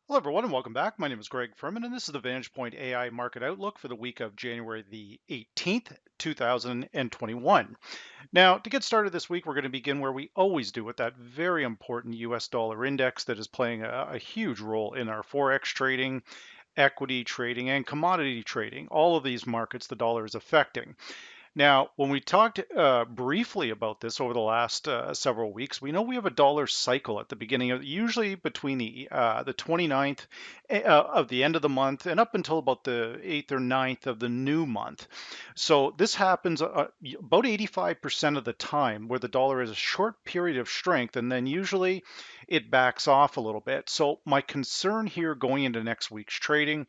Hello, everyone, and welcome back. My name is Greg Furman, and this is the VantagePoint AI Market Outlook for the week of January the 18th, 2021. Now, to get started this week, we're going to begin where we always do with that very important US dollar index that is playing a huge role in our Forex trading, equity trading, and commodity trading. All of these markets the dollar is affecting. Now, when we talked briefly about this over the last several weeks, we know we have a dollar cycle at the beginning of usually between the 29th of the end of the month and up until about the 8th or 9th of the new month. So this happens about 85% of the time where the dollar has a short period of strength and then usually it backs off a little bit. So my concern here going into next week's trading,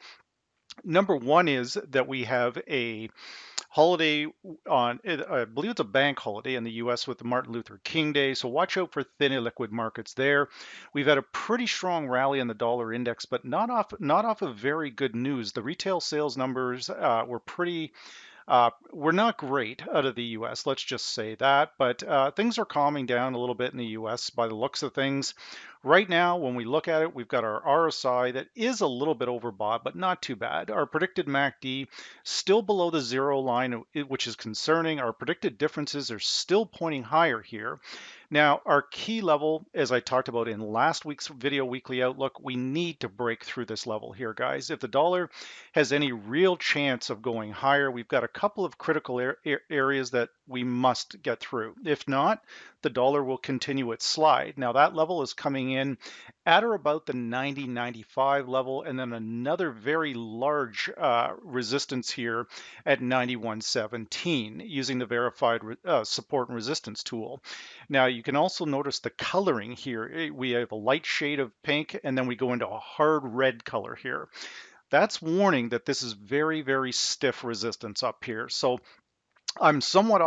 number one is that we have a holiday on, I believe it's a bank holiday in the US with the Martin Luther King Day. So watch out for thin illiquid markets there. We've had a pretty strong rally in the dollar index, but not off of very good news. The retail sales numbers were not great out of the US, let's just say that, but things are calming down a little bit in the US by the looks of things. Right now, when we look at it, we've got our RSI that is a little bit overbought, but not too bad. Our predicted MACD still below the zero line, which is concerning. Our predicted differences are still pointing higher here. Now, our key level, as I talked about in last week's video weekly outlook, we need to break through this level here, guys. If the dollar has any real chance of going higher, we've got a couple of critical areas that we must get through. If not, the dollar will continue its slide. Now, that level is coming in at or about the 90.95 level, and then another very large resistance here at 91.17 using the verified support and resistance tool. Now, you can also notice the coloring here. We have a light shade of pink, and then we go into a hard red color here. That's warning that this is very, very stiff resistance up here. So I'm somewhat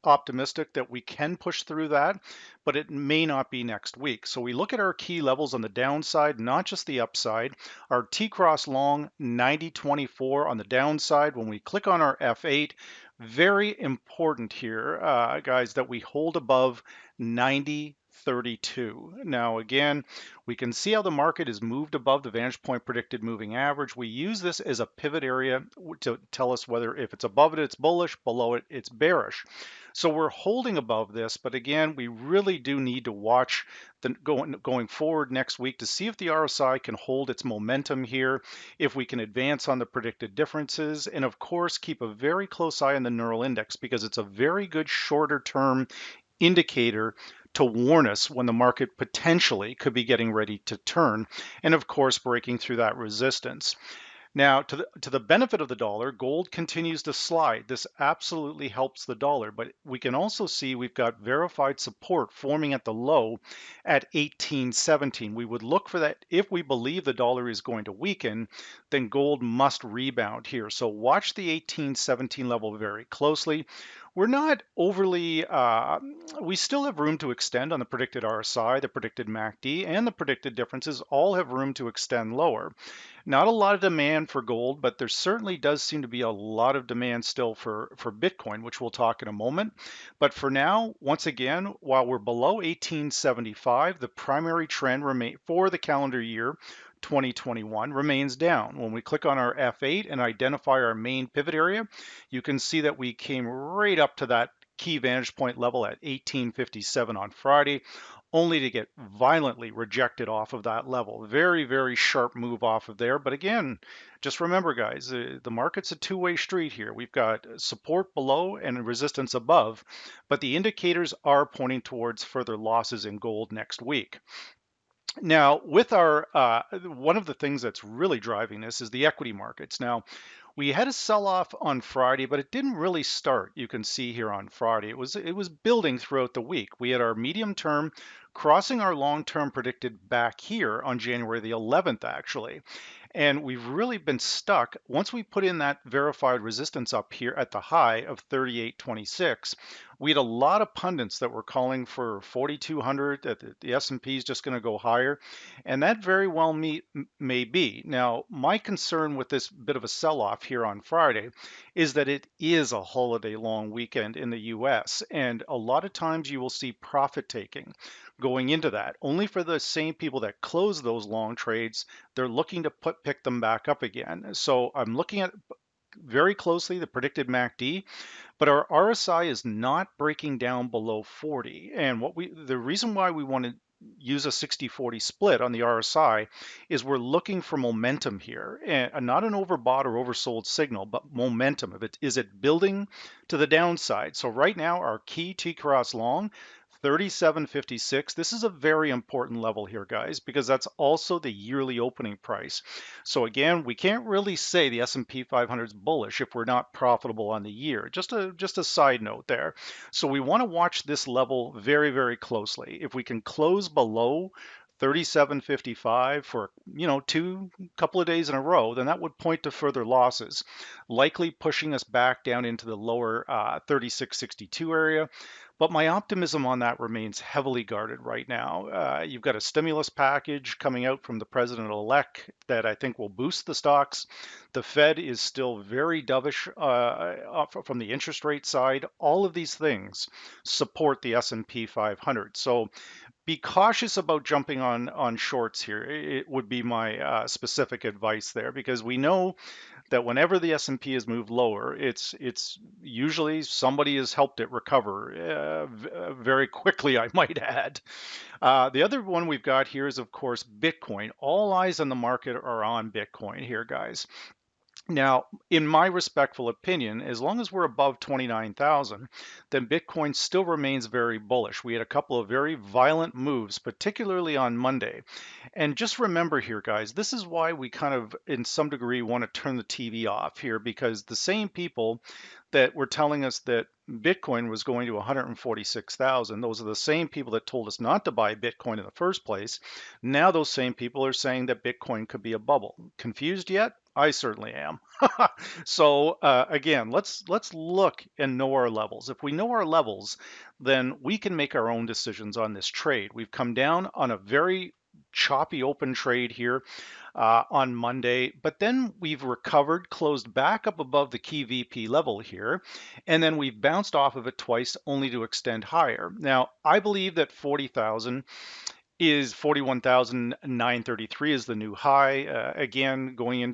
optimistic that we can push through that, but it may not be next week. So we look at our key levels on the downside, not just the upside. Our T-cross long 90.24 on the downside. When we click on our F8, very important here, guys, that we hold above 90.32. Now, again, we can see how the market is moved above the Vantage Point predicted moving average. We use this as a pivot area to tell us whether if it's above it, it's bullish, below it, it's bearish. So we're holding above this, but again, we really do need to watch going forward next week to see if the RSI can hold its momentum here, if we can advance on the predicted differences, and of course, keep a very close eye on the neural index because it's a very good shorter term indicator to warn us when the market potentially could be getting ready to turn, and of course, breaking through that resistance. Now, to the benefit of the dollar, gold continues to slide. This absolutely helps the dollar, but we can also see we've got verified support forming at the low at 18.17. We would look for that if we believe the dollar is going to weaken, then gold must rebound here. So watch the 18.17 level very closely. We're not overly, we still have room to extend on the predicted RSI, the predicted MACD, and the predicted differences all have room to extend lower. Not a lot of demand for gold, but there certainly does seem to be a lot of demand still for Bitcoin, which we'll talk in a moment. But for now, once again, while we're below 1875, the primary trend for the calendar year 2021 remains down. When we click on our F8 and identify our main pivot area, you can see that we came right up to that key vantage point level at 1857 on Friday, only to get violently rejected off of that level. Very, very sharp move off of there. But again, just remember, guys, the market's a two-way street here. We've got support below and resistance above, but the indicators are pointing towards further losses in gold next week. Now, with our one of the things that's really driving this is the equity markets. Now, we had a sell-off on Friday, but it didn't really start. You can see here on Friday, it was building throughout the week. We had our medium term crossing our long term predicted back here on January the 11th, actually. And we've really been stuck. Once we put in that verified resistance up here at the high of 38.26, We had a lot of pundits that were calling for 4,200, that the S&P is just going to go higher, and that very well may be. Now, my concern with this bit of a sell-off here on Friday is that it is a holiday long weekend in the US, and a lot of times you will see profit taking going into that, only for the same people that close those long trades. They're looking to pick them back up again. So I'm looking at very closely the predicted MACD, but our RSI is not breaking down below 40. And the reason why we want to use a 60-40 split on the RSI is we're looking for momentum here, and not an overbought or oversold signal, but momentum. Is it building to the downside? So right now, our key T-cross long, 37.56. This is a very important level here, guys, because that's also the yearly opening price. So again, we can't really say the S&P 500 is bullish if we're not profitable on the year. Just a side note there. So we want to watch this level very, very closely. If we can close below 37.55 for two couple of days in a row, then that would point to further losses, likely pushing us back down into the lower 36.62 area. But my optimism on that remains heavily guarded right now. You've got a stimulus package coming out from the president-elect that I think will boost the stocks. The Fed is still very dovish from the interest rate side. All of these things support the S&P 500. So be cautious about jumping on shorts here. It would be my specific advice there, because we know that whenever the S&P has moved lower, it's usually somebody has helped it recover very quickly, I might add. The other one we've got here is, of course, Bitcoin. All eyes on the market are on Bitcoin here, guys. Now, in my respectful opinion, as long as we're above 29,000, then Bitcoin still remains very bullish. We had a couple of very violent moves, particularly on Monday. And just remember here, guys, this is why we kind of, in some degree, want to turn the TV off here, because the same people that were telling us that Bitcoin was going to 146,000, those are the same people that told us not to buy Bitcoin in the first place. Now those same people are saying that Bitcoin could be a bubble. Confused yet? I certainly am. So again, let's look and know our levels. If we know our levels, then we can make our own decisions on this trade. We've come down on a very choppy open trade here on Monday, but then we've recovered, closed back up above the key VP level here, and then we've bounced off of it twice only to extend higher. Now, I believe that 40,000 is 41,933 is the new high. Again, going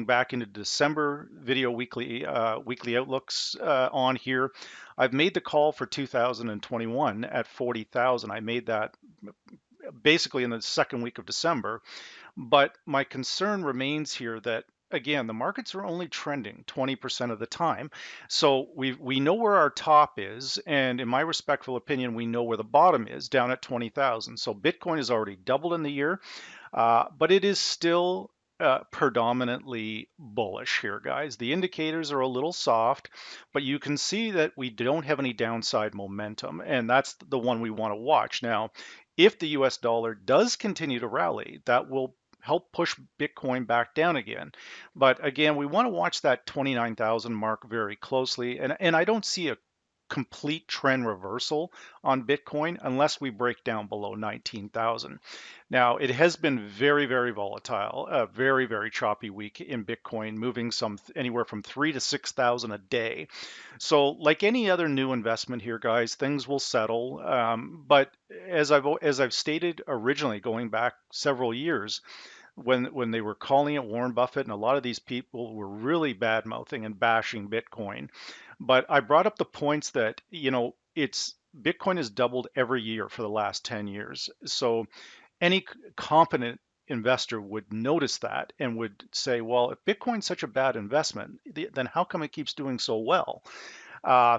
back into December video weekly outlooks on here, I've made the call for 2021 at 40,000. I made that basically in the second week of December. But my concern remains here that, again, the markets are only trending 20% of the time. So we know where our top is, and in my respectful opinion, we know where the bottom is, down at 20,000. So Bitcoin has already doubled in the year, but it is still predominantly bullish here, guys. The indicators are a little soft, but you can see that we don't have any downside momentum, and that's the one we want to watch. Now, if the US dollar does continue to rally, that will help push Bitcoin back down again. But again, we want to watch that 29,000 mark very closely. And I don't see a complete trend reversal on Bitcoin unless we break down below 19,000. Now, it has been very, very volatile, a very, very choppy week in Bitcoin, moving anywhere from 3,000 to 6,000 a day. So, like any other new investment here, guys, things will settle. But as I've stated originally, going back several years, when they were calling it Warren Buffett, and a lot of these people were really bad mouthing and bashing Bitcoin. But I brought up the points that, it's Bitcoin has doubled every year for the last 10 years. So any competent investor would notice that and would say, well, if Bitcoin's such a bad investment, then how come it keeps doing so well? Uh,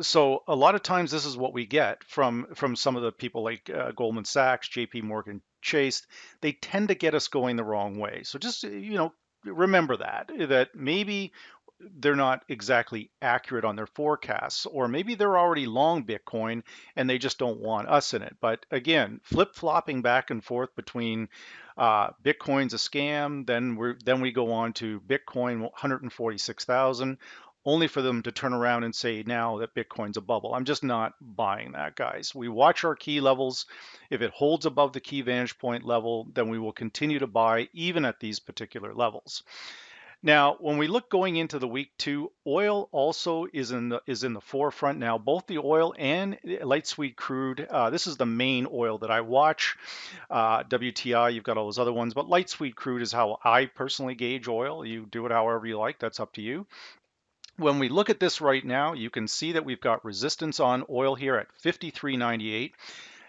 so a lot of times this is what we get from some of the people like Goldman Sachs, JP Morgan Chase. They tend to get us going the wrong way. So just, remember that maybe they're not exactly accurate on their forecasts, or maybe they're already long Bitcoin and they just don't want us in it. But again, flip-flopping back and forth between Bitcoin's a scam, then we go on to Bitcoin 146,000, only for them to turn around and say now that Bitcoin's a bubble. I'm just not buying that, guys. We watch our key levels. If it holds above the key vantage point level, then we will continue to buy even at these particular levels. Now, when we look going into the week too, oil also is in the forefront now. Both the oil and light sweet crude. This is the main oil that I watch. WTI, you've got all those other ones, but light sweet crude is how I personally gauge oil. You do it however you like. That's up to you. When we look at this right now, you can see that we've got resistance on oil here at 53.98.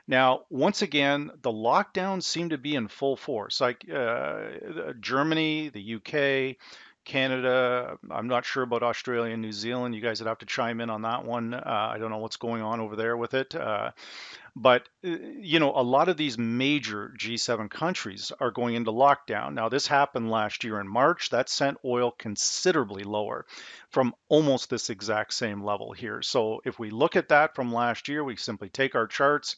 Now, once again, the lockdowns seem to be in full force. Like Germany, the UK, Canada. I'm not sure about Australia and New Zealand. You guys would have to chime in on that one. I don't know what's going on over there with it. But a lot of these major G7 countries are going into lockdown. Now, this happened last year in March. That sent oil considerably lower from almost this exact same level here. So if we look at that from last year, we simply take our charts,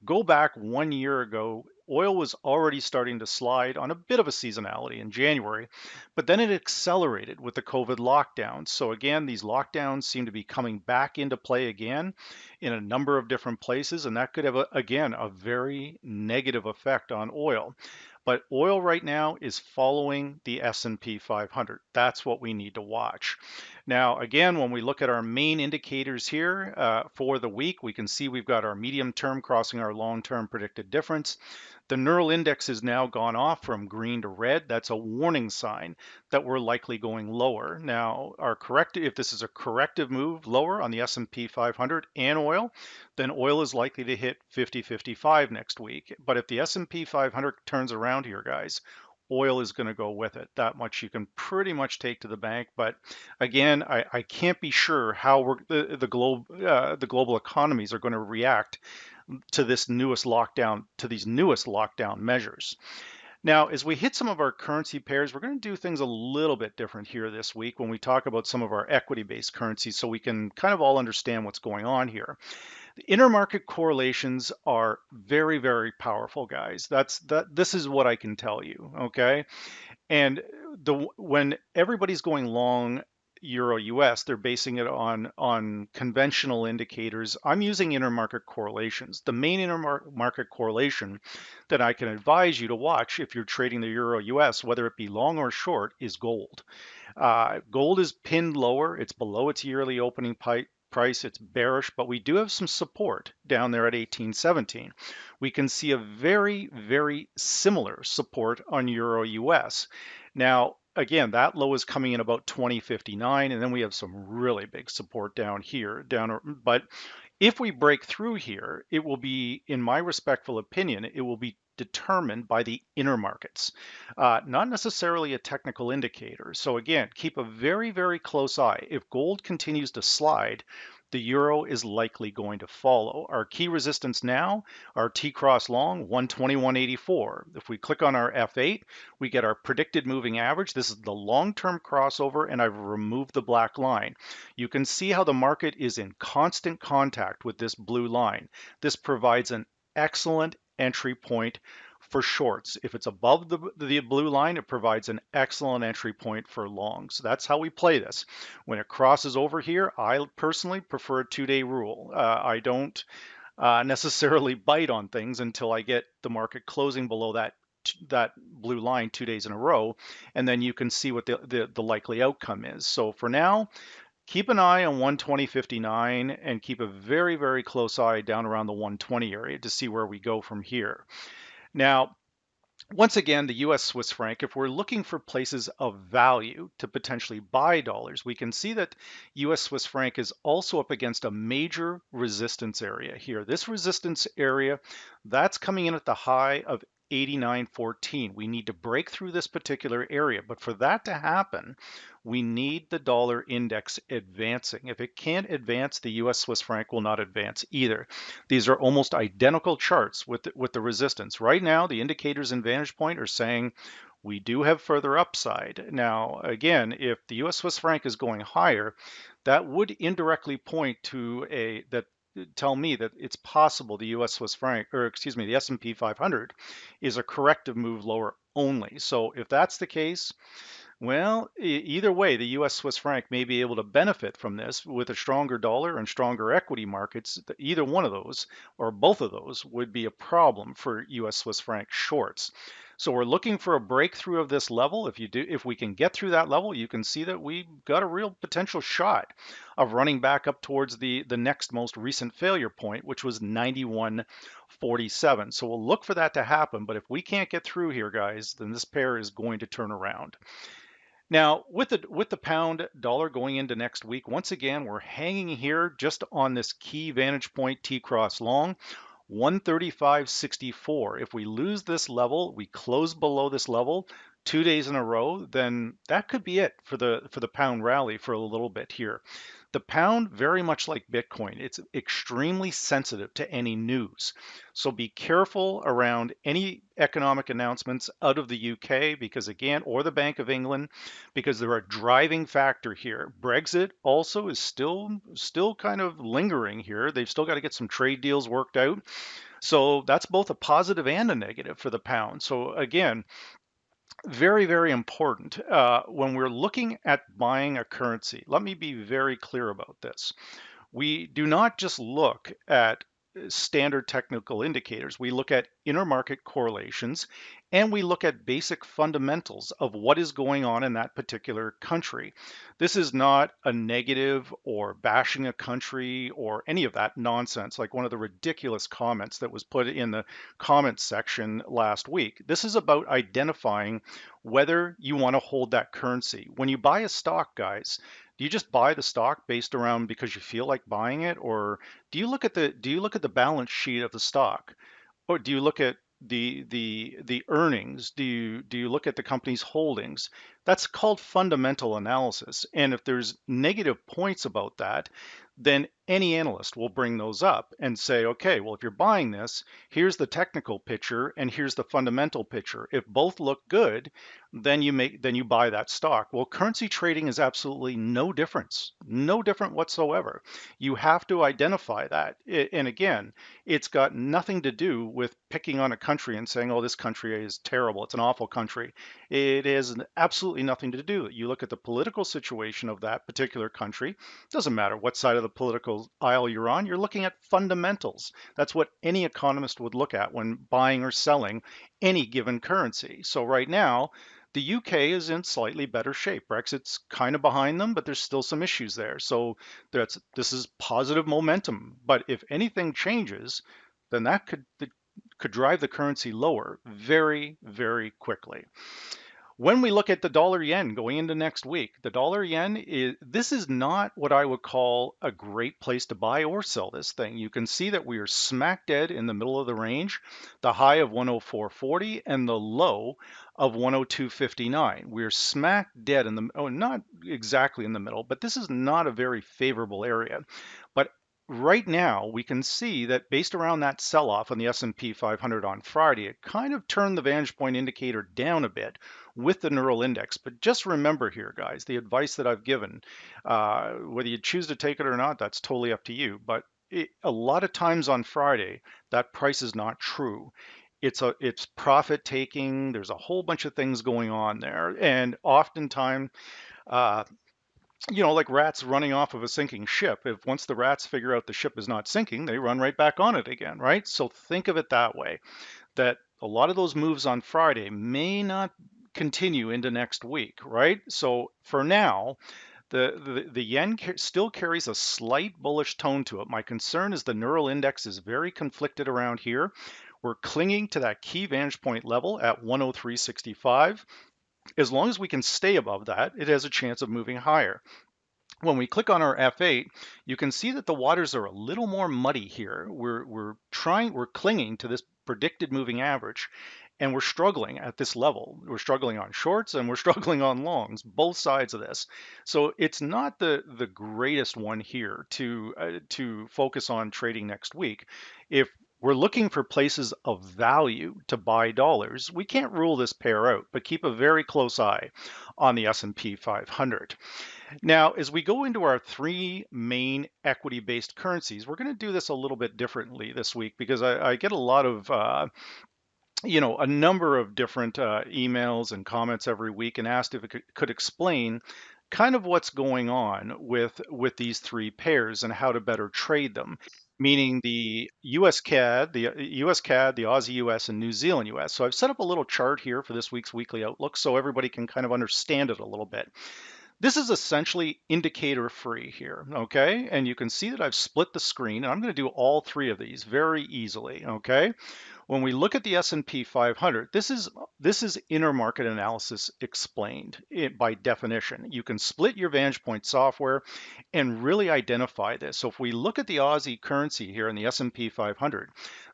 go back 1 year ago, oil was already starting to slide on a bit of a seasonality in January, but then it accelerated with the COVID lockdowns. So again, these lockdowns seem to be coming back into play again in a number of different places, and that could have, again, a very negative effect on oil. But oil right now is following the S&P 500. That's what we need to watch. Now, again, when we look at our main indicators here for the week, we can see we've got our medium term crossing our long term predicted difference. The neural index has now gone off from green to red. That's a warning sign that we're likely going lower. Now, if this is a corrective move lower on the S&P 500 and oil, then oil is likely to hit 50.55 next week. But if the S&P 500 turns around here, guys, oil is going to go with it. That much you can pretty much take to the bank. But again, I can't be sure how the global economies are going to react to these newest lockdown measures. Now, as we hit some of our currency pairs, we're going to do things a little bit different here this week when we talk about some of our equity-based currencies so we can kind of all understand what's going on here. The intermarket correlations are very, very powerful, guys. This is what I can tell you, okay? And when everybody's going long Euro US, they're basing it on conventional indicators. I'm using intermarket correlations. The main intermarket correlation that I can advise you to watch if you're trading the Euro US, whether it be long or short, is gold. Gold is pinned lower. It's below its yearly opening price. It's bearish, but we do have some support down there at 1817. We can see a very, very similar support on Euro US. Now, again, that low is coming in about 2059, and then we have some really big support down here. But if we break through here, it will be, in my respectful opinion, it will be determined by the intermarkets, not necessarily a technical indicator. So again, keep a very, very close eye. If gold continues to slide, the euro is likely going to follow. Our key resistance now, our T-cross long, 121.84. If we click on our F8, we get our predicted moving average. This is the long-term crossover, and I've removed the black line. You can see how the market is in constant contact with this blue line. This provides an excellent entry point for shorts. If it's above the blue line, it provides an excellent entry point for longs. So that's how we play this. When it crosses over here, I personally prefer a 2-day rule. I don't necessarily bite on things until I get the market closing below that blue line 2 days in a row, and then you can see what the likely outcome is. So for now, keep an eye on 120.59 and keep a very, very close eye down around the 120 area to see where we go from here. Now, once again, the US Swiss franc, if we're looking for places of value to potentially buy dollars, we can see that US Swiss franc is also up against a major resistance area here. This resistance area, that's coming in at the high of 89.14. We need to break through this particular area, but for that to happen, we need the dollar index advancing. If it can't advance, the US Swiss franc will not advance either. These are almost identical charts with the resistance. Right now, the indicators in VantagePoint are saying we do have further upside. Now, again, if the US Swiss franc is going higher, that would indirectly point to tell me that it's possible the US Swiss franc, or excuse me, the S&P 500 is a corrective move lower only. So if that's the case, Well, either way, the US Swiss franc may be able to benefit from this with a stronger dollar and stronger equity markets. Either one of those or both of those would be a problem for US Swiss franc shorts. So we're looking for a breakthrough of this level. If we can get through that level, you can see that we got a real potential shot of running back up towards the next most recent failure point, which was 91.47. So we'll look for that to happen. But if we can't get through here, guys, then this pair is going to turn around. Now, with the pound dollar going into next week, once again, we're hanging here just on this key vantage point T cross long, 135.64. If we lose this level, we close below this level 2 days in a row, then that could be it for the pound rally for a little bit here. The pound, very much like Bitcoin, it's extremely sensitive to any news. So be careful around any economic announcements out of the UK because again, or the Bank of England, because they're a driving factor here. Brexit also is still kind of lingering here. They've still got to get some trade deals worked out. So that's both a positive and a negative for the pound. So again, very, very important. When we're looking at buying a currency, let me be very clear about this. We do not just look at standard technical indicators. We look at intermarket correlations and we look at basic fundamentals of what is going on in that particular country. This is not a negative or bashing a country or any of that nonsense, like one of the ridiculous comments that was put in the comments section last week. This is about identifying whether you want to hold that currency. When you buy a stock, guys, do you just buy the stock based around because you feel like buying it, or do you look at the balance sheet of the stock, or do you look at the earnings? Do you look at the company's holdings? That's called fundamental analysis. And if there's negative points about that, then any analyst will bring those up and say, okay, well, if you're buying this, here's the technical picture and here's the fundamental picture. If both look good, then you buy that stock. Well, currency trading is absolutely no difference, no different whatsoever. You have to identify that. And again, it's got nothing to do with picking on a country and saying, oh, this country is terrible. It's an awful country. It has absolutely nothing to do. You look at the political situation of that particular country. Doesn't matter what side of the political aisle you're on. You're looking at fundamentals. That's what any economist would look at when buying or selling any given currency. So right now, the UK is in slightly better shape. Brexit's kind of behind them, but there's still some issues there. So this is positive momentum. But if anything changes, then that could drive the currency lower very, very quickly. When we look at the dollar yen going into next week, the dollar yen this is not what I would call a great place to buy or sell this thing. You can see that we are smack dead in the middle of the range, the high of 104.40 and the low of 102.59. We're smack dead in the, oh, not exactly in the middle, but this is not a very favorable area. But right now we can see that based around that sell-off on the S&P 500 on Friday, it kind of turned the VantagePoint indicator down a bit with the neural index. But just remember here, guys, the advice that I've given, whether you choose to take it or not, that's totally up to you. But a lot of times on Friday, that price is not true. It's profit taking. There's a whole bunch of things going on there, and oftentimes, uh, like rats running off of a sinking ship. If once the rats figure out the ship is not sinking, they run right back on it again, right? So think of it that way, that a lot of those moves on Friday may not continue into next week, right? So for now, the yen still carries a slight bullish tone to it. My concern is the neural index is very conflicted around here. We're clinging to that key vantage point level at 103.65. As long as we can stay above that, it has a chance of moving higher. When we click on our F8, you can see that the waters are a little more muddy here. We're clinging to this predicted moving average, and we're struggling at this level. We're struggling on shorts and we're struggling on longs, both sides of this. So it's not the greatest one here to focus on trading next week. If we're looking for places of value to buy dollars, we can't rule this pair out, but keep a very close eye on the S&P 500. Now, as we go into our three main equity-based currencies, we're going to do this a little bit differently this week because I get a lot of a number of different emails and comments every week and asked if it could explain kind of what's going on with these three pairs and how to better trade them, meaning the US CAD, the US CAD, the Aussie US, and New Zealand US. So I've set up a little chart here for this week's weekly outlook so everybody can kind of understand it a little bit. This is essentially indicator free here, okay? And you can see that I've split the screen, and I'm going to do all three of these very easily, okay? When we look at the S&P 500, this is intermarket analysis explained by definition. You can split your VantagePoint software and really identify this. So if we look at the Aussie currency here in the S&P 500,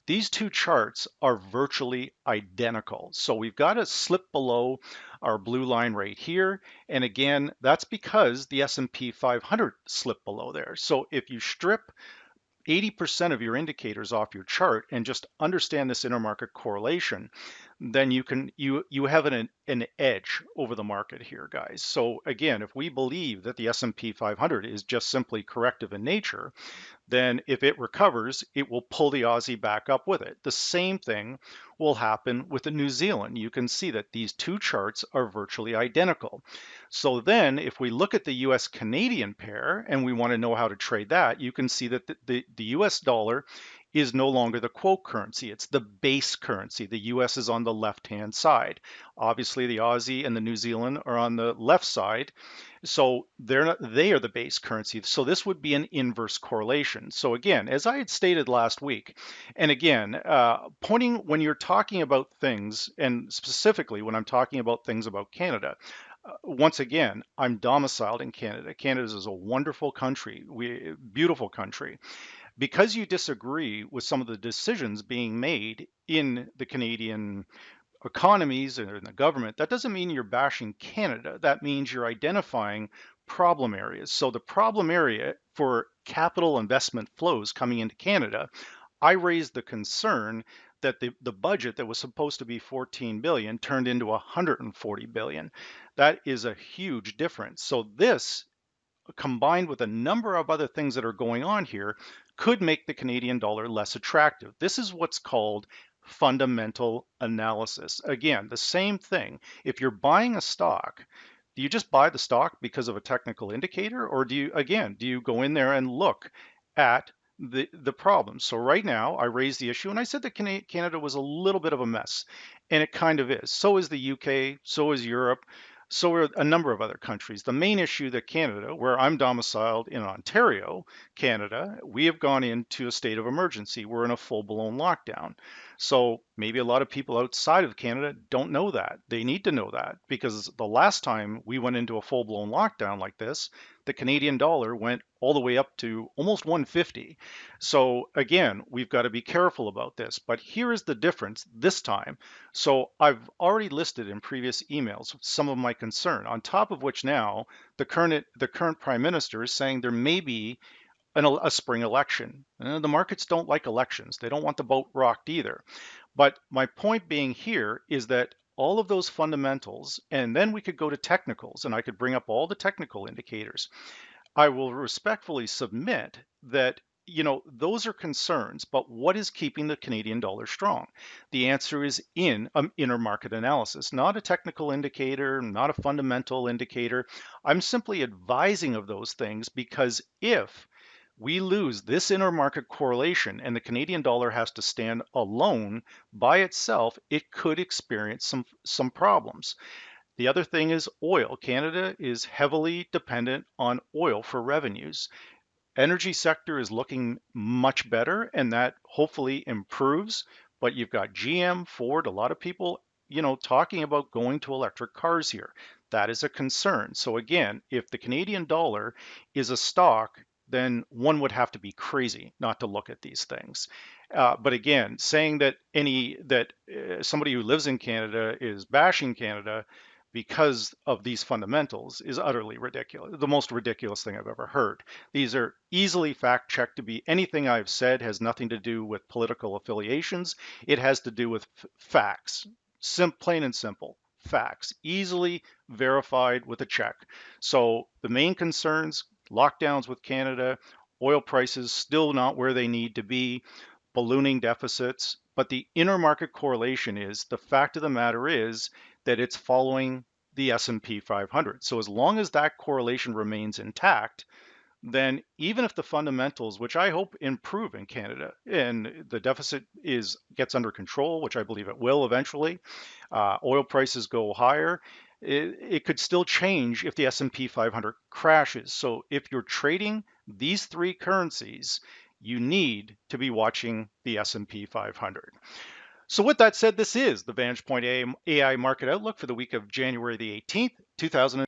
these two charts are virtually identical. So we've got to slip below our blue line right here. And again, that's because the S&P 500 slipped below there. So if you strip 80% of your indicators off your chart and just understand this intermarket correlation, then you have an edge over the market here, guys. So again, if we believe that the S&P 500 is just simply corrective in nature, then if it recovers, it will pull the Aussie back up with it. The same thing will happen with the New Zealand. You can see that these two charts are virtually identical. So then if we look at the US Canadian pair and we want to know how to trade that, you can see that the US dollar is no longer the quote currency. It's the base currency. The US is on the left-hand side. Obviously, the Aussie and the New Zealand are on the left side. So they are the base currency. So this would be an inverse correlation. So again, as I had stated last week, and again, pointing when you're talking about things, and specifically when I'm talking about things about Canada, once again, I'm domiciled in Canada. Canada is a wonderful country, beautiful country. Because you disagree with some of the decisions being made in the Canadian economies and in the government, that doesn't mean you're bashing Canada. That means you're identifying problem areas. So the problem area for capital investment flows coming into Canada, I raised the concern that the budget that was supposed to be 14 billion turned into 140 billion. That is a huge difference. So this combined with a number of other things that are going on here, could make the Canadian dollar less attractive. This is what's called fundamental analysis. Again, the same thing. If you're buying a stock, do you just buy the stock because of a technical indicator, or do you go in there and look at the problem? So right now, I raised the issue and I said that Canada was a little bit of a mess, and it kind of is. So is the UK, so is Europe. So are a number of other countries. The main issue that Canada, where I'm domiciled in Ontario, Canada, we have gone into a state of emergency. We're in a full-blown lockdown. So maybe a lot of people outside of Canada don't know that. They need to know that because the last time we went into a full-blown lockdown like this, the Canadian dollar went all the way up to almost 150. So again, we've got to be careful about this. But here is the difference this time. So I've already listed in previous emails some of my concern, on top of which now the current prime minister is saying there may be a spring election. The markets don't like elections. They don't want the boat rocked either. But my point being here is that all of those fundamentals, and then we could go to technicals, and I could bring up all the technical indicators. I will respectfully submit that those are concerns, but what is keeping the Canadian dollar strong? The answer is in intermarket analysis, not a technical indicator, not a fundamental indicator. I'm simply advising of those things because if we lose this intermarket correlation and the Canadian dollar has to stand alone by itself, it could experience some problems. The other thing is oil. Canada is heavily dependent on oil for revenues. Energy sector is looking much better and that hopefully improves, but you've got GM, Ford, a lot of people, talking about going to electric cars here. That is a concern. So again, if the Canadian dollar is a stock, then one would have to be crazy not to look at these things. But again, saying that somebody who lives in Canada is bashing Canada because of these fundamentals is utterly ridiculous. The most ridiculous thing I've ever heard. These are easily fact checked to be anything I've said has nothing to do with political affiliations. It has to do with facts, plain and simple facts, easily verified with a check. So the main concerns, lockdowns with Canada, oil prices still not where they need to be, ballooning deficits, but the intermarket correlation is, the fact of the matter is that it's following the S&P 500. So as long as that correlation remains intact, then even if the fundamentals, which I hope improve in Canada, and the deficit gets under control, which I believe it will eventually, oil prices go higher, it could still change if the S&P 500 crashes. So if you're trading these three currencies, you need to be watching the S&P 500. So with that said, this is the VantagePoint AI Market Outlook for the week of January the 18th, 2020.